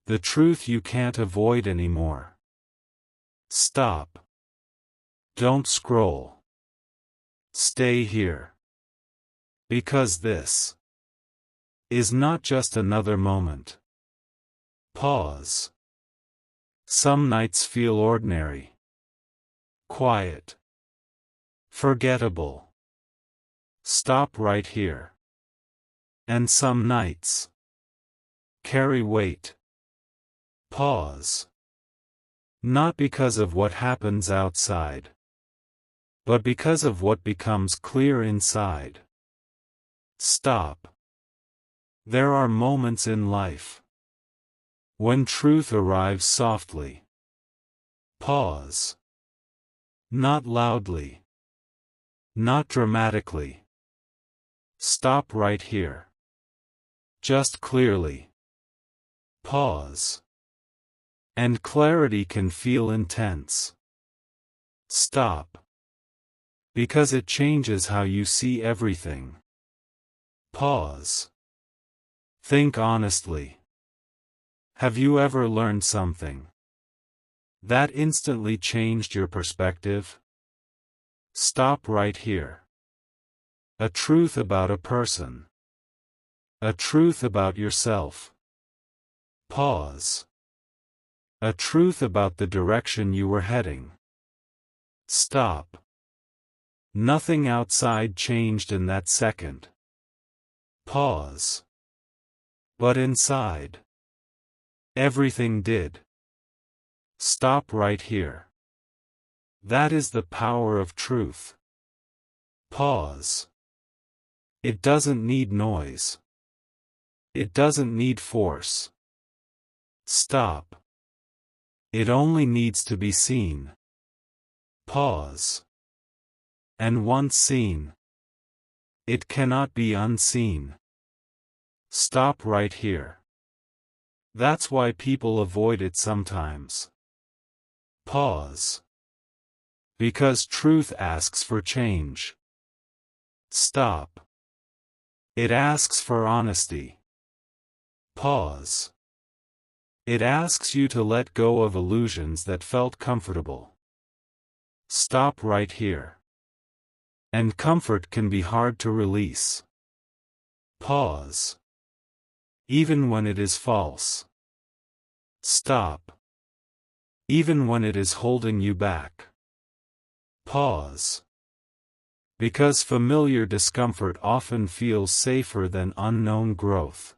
The truth you can't avoid anymore. Stop. Don't scroll. Stay here. Because this is not just another moment. Pause. Some nights feel ordinary, quiet, forgettable. Stop right here. And some nights carry weight. Pause. Not because of what happens outside, but because of what becomes clear inside. Stop. There are moments in life when truth arrives softly. Pause. Not loudly. Not dramatically. Stop right here. Just clearly. Pause. And clarity can feel intense. Stop. Because it changes how you see everything. Pause. Think honestly. Have you ever learned something that instantly changed your perspective? Stop right here. A truth about a person. A truth about yourself. Pause. A truth about the direction you were heading. Stop. Nothing outside changed in that second. Pause. But inside, everything did. Stop right here. That is the power of truth. Pause. It doesn't need noise. It doesn't need force. Stop. It only needs to be seen. Pause. And once seen, it cannot be unseen. Stop right here. That's why people avoid it sometimes. Pause. Because truth asks for change. Stop. It asks for honesty. Pause. It asks you to let go of illusions that felt comfortable. Stop right here. And comfort can be hard to release. Pause. Even when it is false. Stop. Even when it is holding you back. Pause. Because familiar discomfort often feels safer than unknown growth.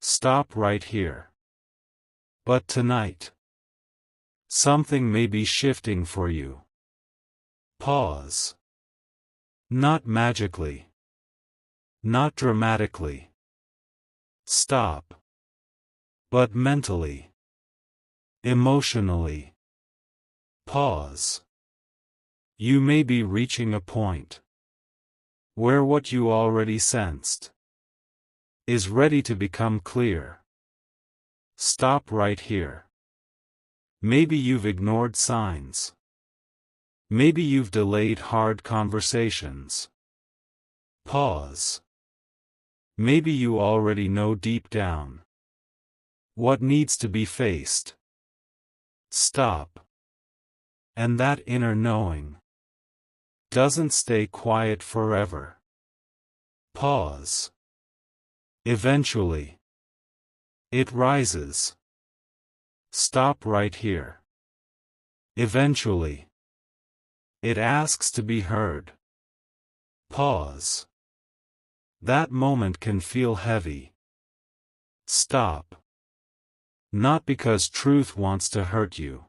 Stop right here. But tonight, something may be shifting for you. Pause. Not magically. Not dramatically. Stop. But mentally. Emotionally. Pause. You may be reaching a point where what you already sensed is ready to become clear. Stop right here. Maybe you've ignored signs. Maybe you've delayed hard conversations. Pause. Maybe you already know deep down what needs to be faced. Stop. And that inner knowing doesn't stay quiet forever. Pause. Eventually, it rises. Stop right here. Eventually, it asks to be heard. Pause. That moment can feel heavy. Stop. Not because truth wants to hurt you.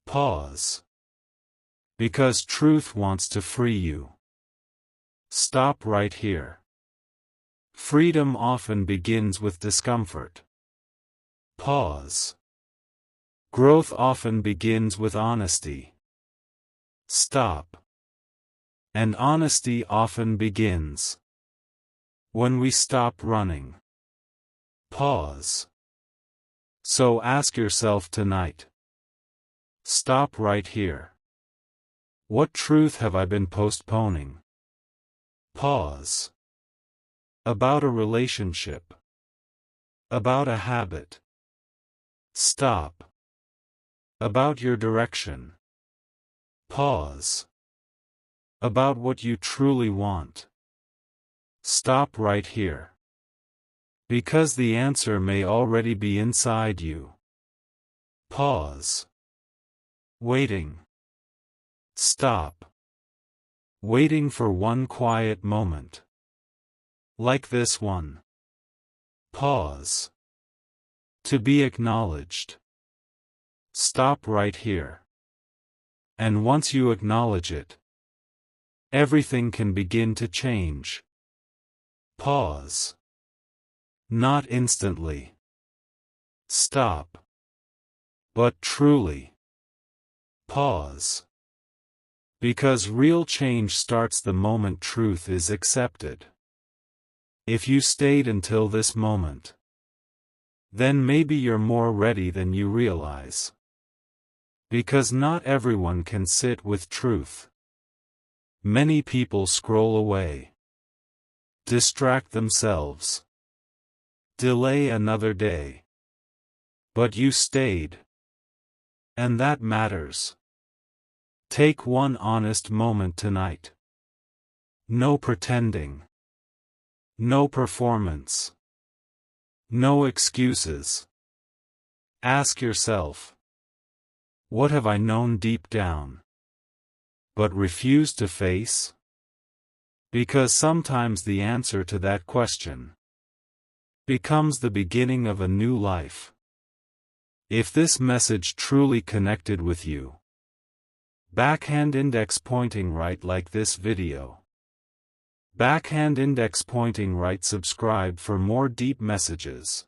Pause. Because truth wants to free you. Stop right here. Freedom often begins with discomfort. Pause. Growth often begins with honesty. Stop. And honesty often begins when we stop running. Pause. So ask yourself tonight. Stop right here. What truth have I been postponing? Pause. About a relationship. About a habit. Stop. About your direction. Pause. About what you truly want. Stop right here. Because the answer may already be inside you. Pause. Waiting. Stop. Waiting for one quiet moment. Like this one. Pause. To be acknowledged. Stop right here. And once you acknowledge it, everything can begin to change. Pause. Not instantly. Stop. But truly. Pause. Because real change starts the moment truth is accepted. If you stayed until this moment, then maybe you're more ready than you realize. Because not everyone can sit with truth. Many people scroll away, distract themselves, delay another day. But you stayed. And that matters. Take one honest moment tonight. No pretending. No performance. No excuses. Ask yourself, what have I known deep down, but refused to face? Because sometimes the answer to that question becomes the beginning of a new life. If this message truly connected with you, backhand index pointing right, like this video. Backhand index pointing right, subscribe for more deep messages.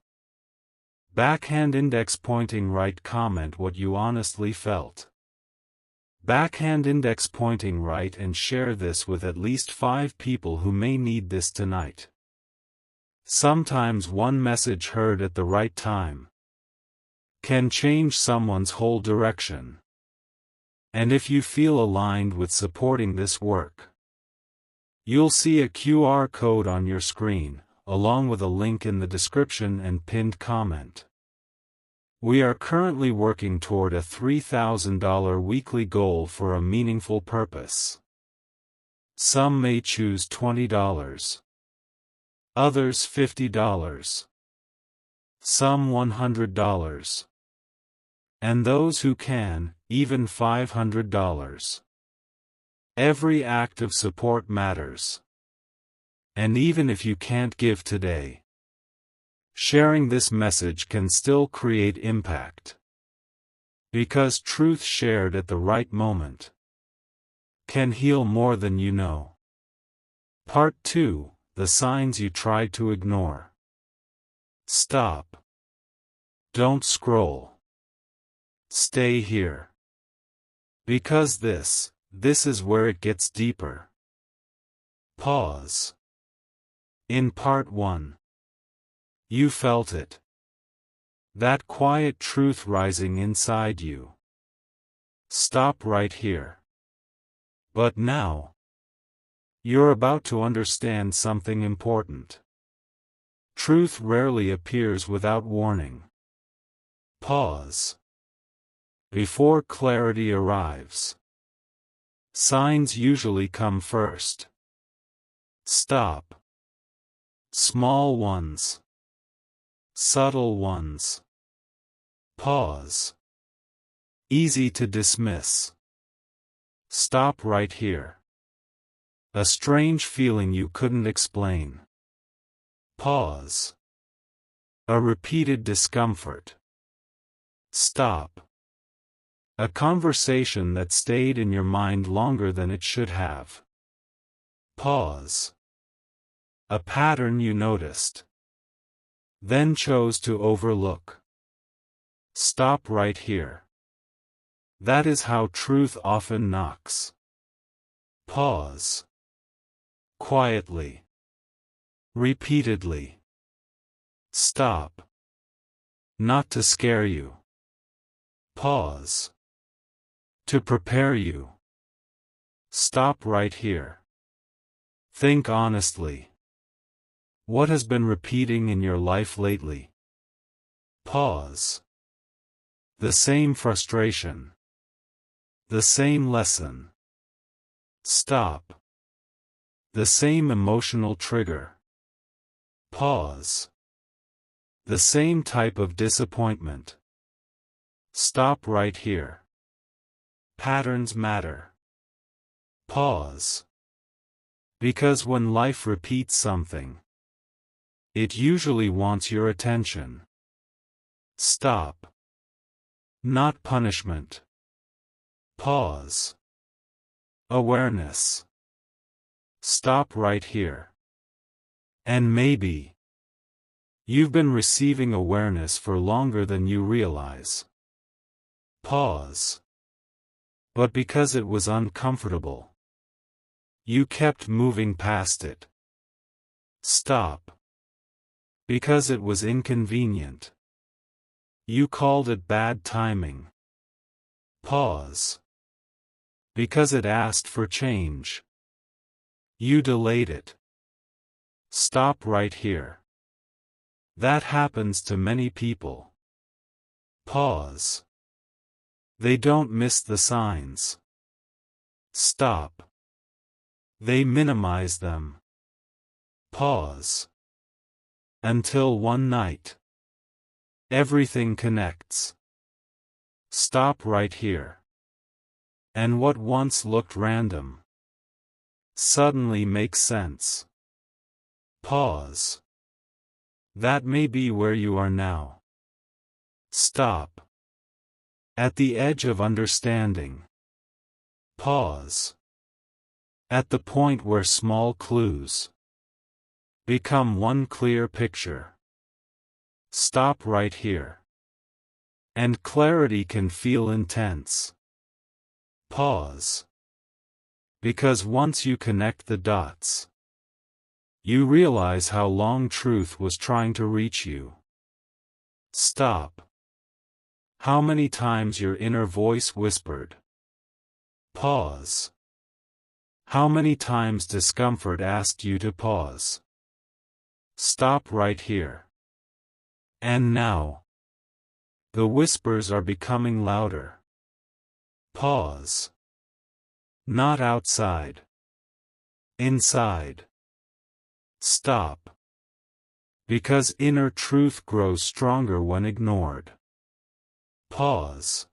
Backhand index pointing right, comment what you honestly felt. Backhand index pointing right, and share this with at least 5 people who may need this tonight. Sometimes one message heard at the right time can change someone's whole direction. And if you feel aligned with supporting this work, you'll see a QR code on your screen, along with a link in the description and pinned comment. We are currently working toward a $3,000 weekly goal for a meaningful purpose. Some may choose $20, others $50, some $100, and those who can, even $500. Every act of support matters. And even if you can't give today, sharing this message can still create impact. Because truth shared at the right moment can heal more than you know. Part 2: The signs you tried to ignore. Stop. Don't scroll. Stay here. Because this is where it gets deeper. Pause. In part 1, you felt it. That quiet truth rising inside you. Stop right here. But now, you're about to understand something important. Truth rarely appears without warning. Pause. Before clarity arrives, signs usually come first. Stop. Small ones. Subtle ones. Pause. Easy to dismiss. Stop right here. A strange feeling you couldn't explain. Pause. A repeated discomfort. Stop. A conversation that stayed in your mind longer than it should have. Pause. A pattern you noticed, then chose to overlook. Stop right here. That is how truth often knocks. Pause. Quietly. Repeatedly. Stop. Not to scare you. Pause. To prepare you. Stop right here. Think honestly. What has been repeating in your life lately? Pause. The same frustration. The same lesson. Stop. The same emotional trigger. Pause. The same type of disappointment. Stop right here. Patterns matter. Pause. Because when life repeats something, it usually wants your attention. Stop. Not punishment. Pause. Awareness. Stop right here. And maybe you've been receiving awareness for longer than you realize. Pause. But because it was uncomfortable, you kept moving past it. Stop. Because it was inconvenient, you called it bad timing. Pause. Because it asked for change, you delayed it. Stop right here. That happens to many people. Pause. They don't miss the signs. Stop. They minimize them. Pause. Until one night, everything connects. Stop right here. And what once looked random suddenly makes sense. Pause. That may be where you are now. Stop. At the edge of understanding. Pause. At the point where small clues become one clear picture. Stop right here. And clarity can feel intense. Pause. Because once you connect the dots, you realize how long truth was trying to reach you. Stop. How many times your inner voice whispered. Pause. How many times discomfort asked you to pause. Stop right here. And now, the whispers are becoming louder. Pause. Not outside. Inside. Stop. Because inner truth grows stronger when ignored. Pause.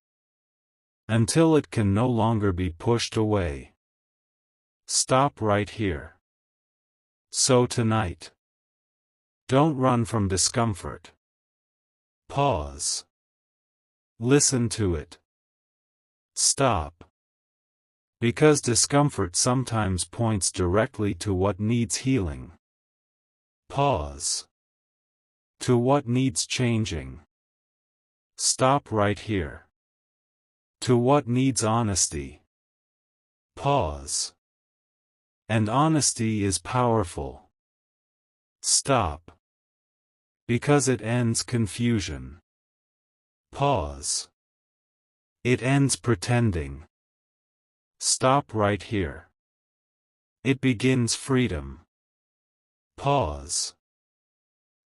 Until it can no longer be pushed away. Stop right here. So tonight, don't run from discomfort. Pause. Listen to it. Stop. Because discomfort sometimes points directly to what needs healing. Pause. To what needs changing. Stop right here. To what needs honesty. Pause. And honesty is powerful. Stop. Because it ends confusion. Pause. It ends pretending. Stop right here. It begins freedom. Pause.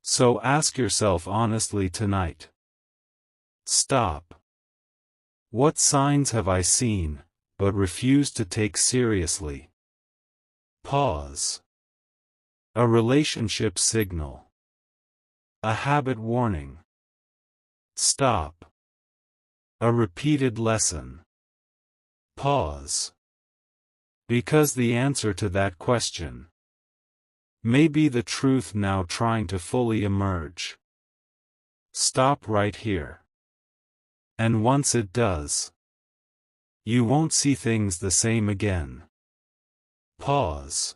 So ask yourself honestly tonight. Stop. What signs have I seen, but refused to take seriously? Pause. A relationship signal. A habit warning. Stop. A repeated lesson. Pause. Because the answer to that question may be the truth now trying to fully emerge. Stop right here. And once it does, you won't see things the same again. Pause.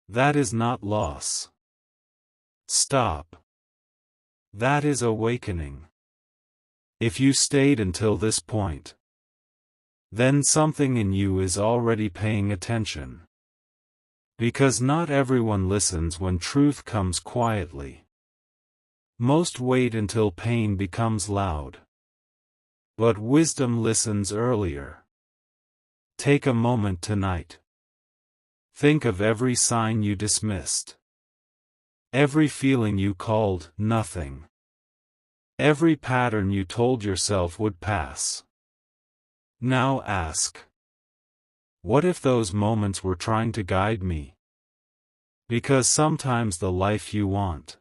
That is not loss. Stop. That is awakening. If you stayed until this point, then something in you is already paying attention. Because not everyone listens when truth comes quietly. Most wait until pain becomes loud. But wisdom listens earlier. Take a moment tonight. Think of every sign you dismissed. Every feeling you called nothing. Every pattern you told yourself would pass. Now ask, what if those moments were trying to guide me? Because sometimes the life you want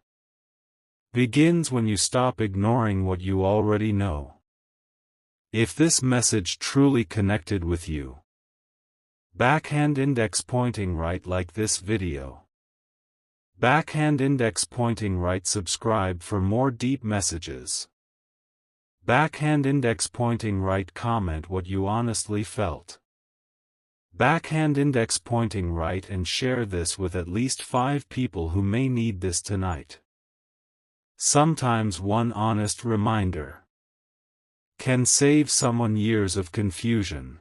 begins when you stop ignoring what you already know. If this message truly connected with you, backhand index pointing right, like this video. Backhand index pointing right, subscribe for more deep messages. Backhand index pointing right, comment what you honestly felt. Backhand index pointing right, and share this with at least 5 people who may need this tonight. Sometimes one honest reminder can save someone years of confusion.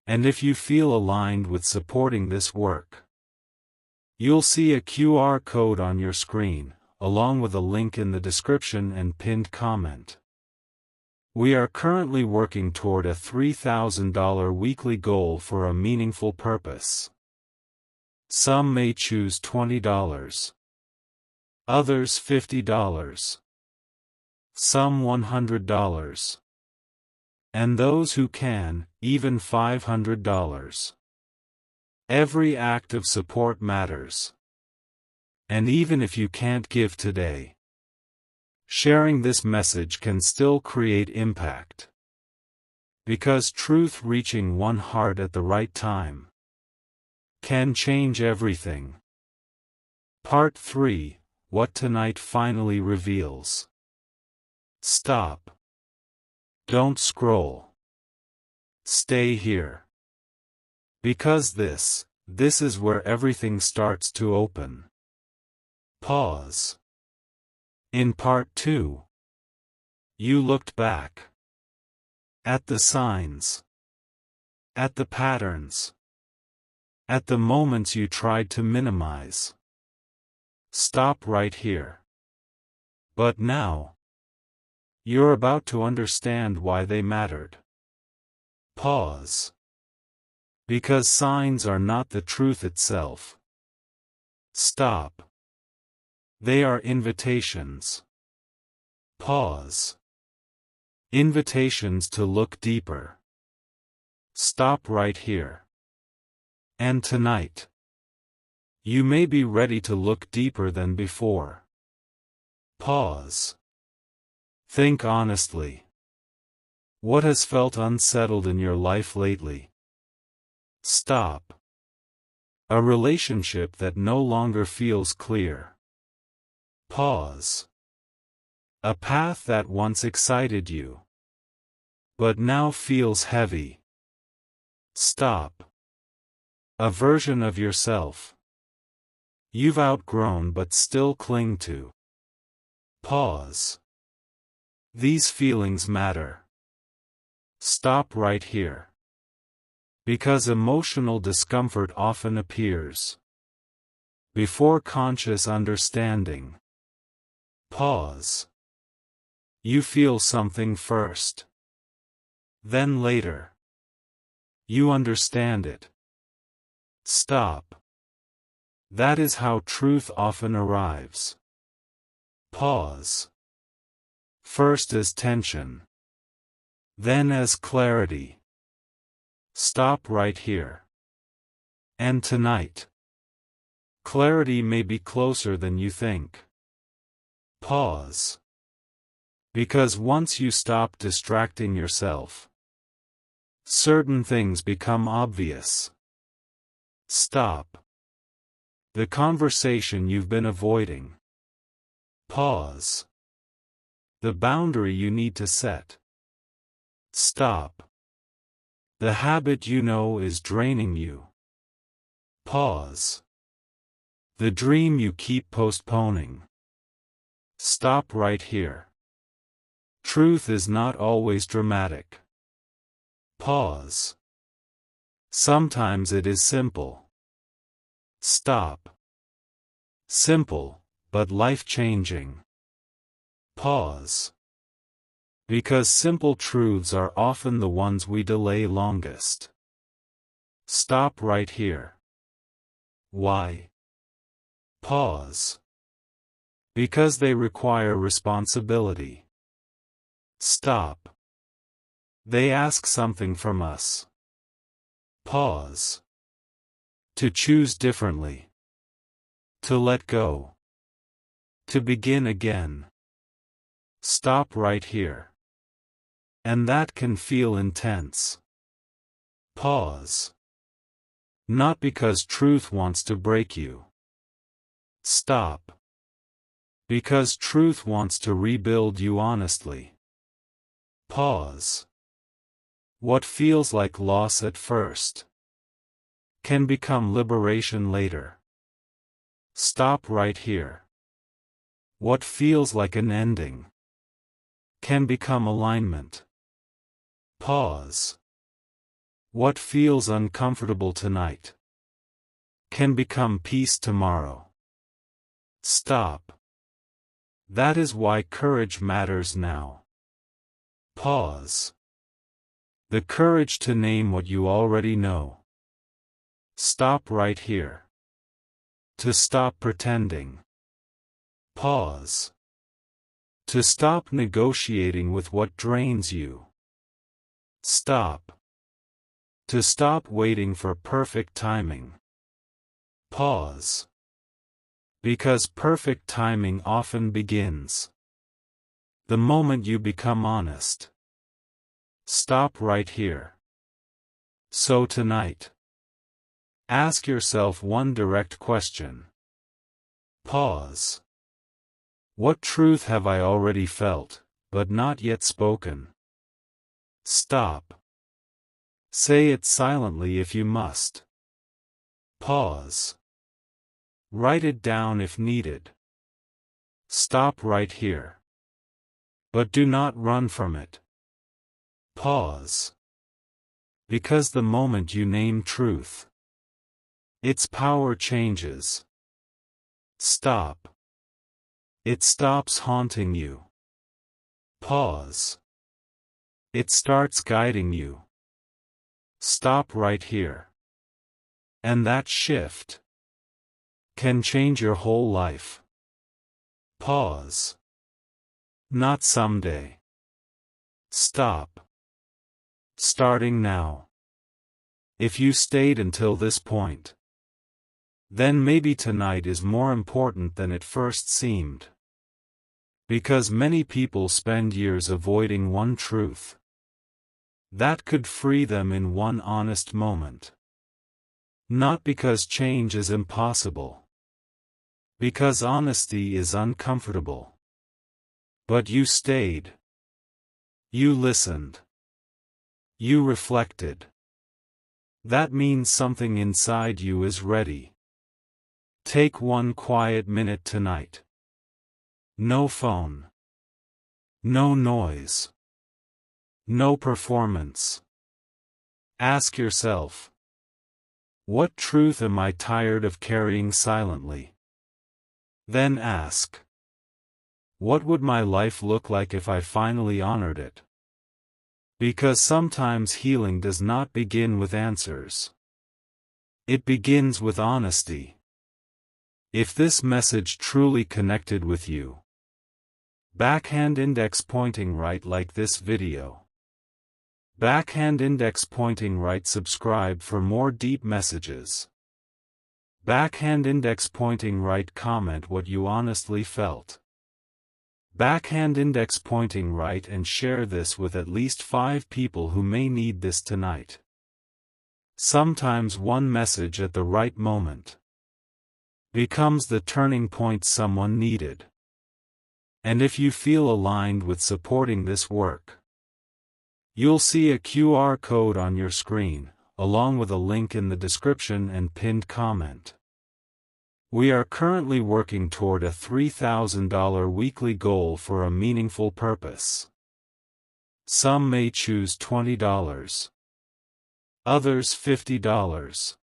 And if you feel aligned with supporting this work, you'll see a QR code on your screen, along with a link in the description and pinned comment. We are currently working toward a $3,000 weekly goal for a meaningful purpose. Some may choose $20, others $50, some $100, and those who can, even $500. Every act of support matters. And even if you can't give today, sharing this message can still create impact. Because truth reaching one heart at the right time can change everything. Part 3: What tonight finally reveals. Stop. Don't scroll. Stay here. Because this is where everything starts to open. Pause. In Part 2, you looked back at the signs, at the patterns, at the moments you tried to minimize. Stop right here. But now, you're about to understand why they mattered. Pause. Because signs are not the truth itself. Stop. They are invitations. Pause. Invitations to look deeper. Stop right here. And tonight, you may be ready to look deeper than before. Pause. Think honestly. What has felt unsettled in your life lately? Stop. A relationship that no longer feels clear. Pause. A path that once excited you, but now feels heavy. Stop. A version of yourself you've outgrown but still cling to. Pause. These feelings matter. Stop right here. Because emotional discomfort often appears before conscious understanding. Pause. You feel something first. Then later, you understand it. Stop. That is how truth often arrives. Pause. First as tension, then as clarity. Stop right here. And tonight, clarity may be closer than you think. Pause. Because once you stop distracting yourself, certain things become obvious. Stop. The conversation you've been avoiding. Pause. The boundary you need to set. Stop. The habit you know is draining you. Pause. The dream you keep postponing. Stop right here. Truth is not always dramatic. Pause. Sometimes it is simple. Stop. Simple, but life-changing. Pause. Because simple truths are often the ones we delay longest. Stop right here. Why? Pause. Because they require responsibility. Stop. They ask something from us. Pause. To choose differently. To let go. To begin again. Stop right here. And that can feel intense. Pause. Not because truth wants to break you. Stop. Because truth wants to rebuild you honestly. Pause. What feels like loss at first can become liberation later. Stop right here. What feels like an ending can become alignment. Pause. What feels uncomfortable tonight can become peace tomorrow. Stop. That is why courage matters now. Pause. The courage to name what you already know. Stop right here. To stop pretending. Pause. To stop negotiating with what drains you. Stop. To stop waiting for perfect timing. Pause. Because perfect timing often begins the moment you become honest. Stop right here. So tonight, ask yourself one direct question. Pause. What truth have I already felt, but not yet spoken? Stop. Say it silently if you must. Pause. Write it down if needed. Stop right here. But do not run from it. Pause. Because the moment you name truth, its power changes. Stop. It stops haunting you. Pause. It starts guiding you. Stop right here. And that shift can change your whole life. Pause. Not someday. Stop. Starting now. If you stayed until this point, then maybe tonight is more important than it first seemed. Because many people spend years avoiding one truth that could free them in one honest moment. Not because change is impossible. Because honesty is uncomfortable. But you stayed. You listened. You reflected. That means something inside you is ready. Take one quiet minute tonight. No phone. No noise. No performance. Ask yourself, what truth am I tired of carrying silently? Then ask, what would my life look like if I finally honored it? Because sometimes healing does not begin with answers. It begins with honesty. If this message truly connected with you, backhand index pointing right, like this video. Backhand index pointing right, subscribe for more deep messages. Backhand index pointing right, comment what you honestly felt. Backhand index pointing right, and share this with at least 5 people who may need this tonight. Sometimes one message at the right moment becomes the turning point someone needed. And if you feel aligned with supporting this work, you'll see a QR code on your screen, along with a link in the description and pinned comment. We are currently working toward a $3,000 weekly goal for a meaningful purpose. Some may choose $20. Others $50.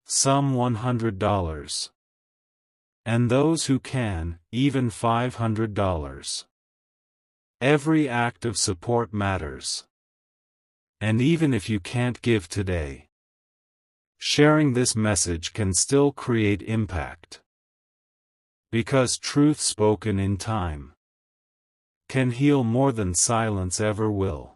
Some $100. And those who can, even $500. Every act of support matters. And even if you can't give today, sharing this message can still create impact. Because truth spoken in time can heal more than silence ever will.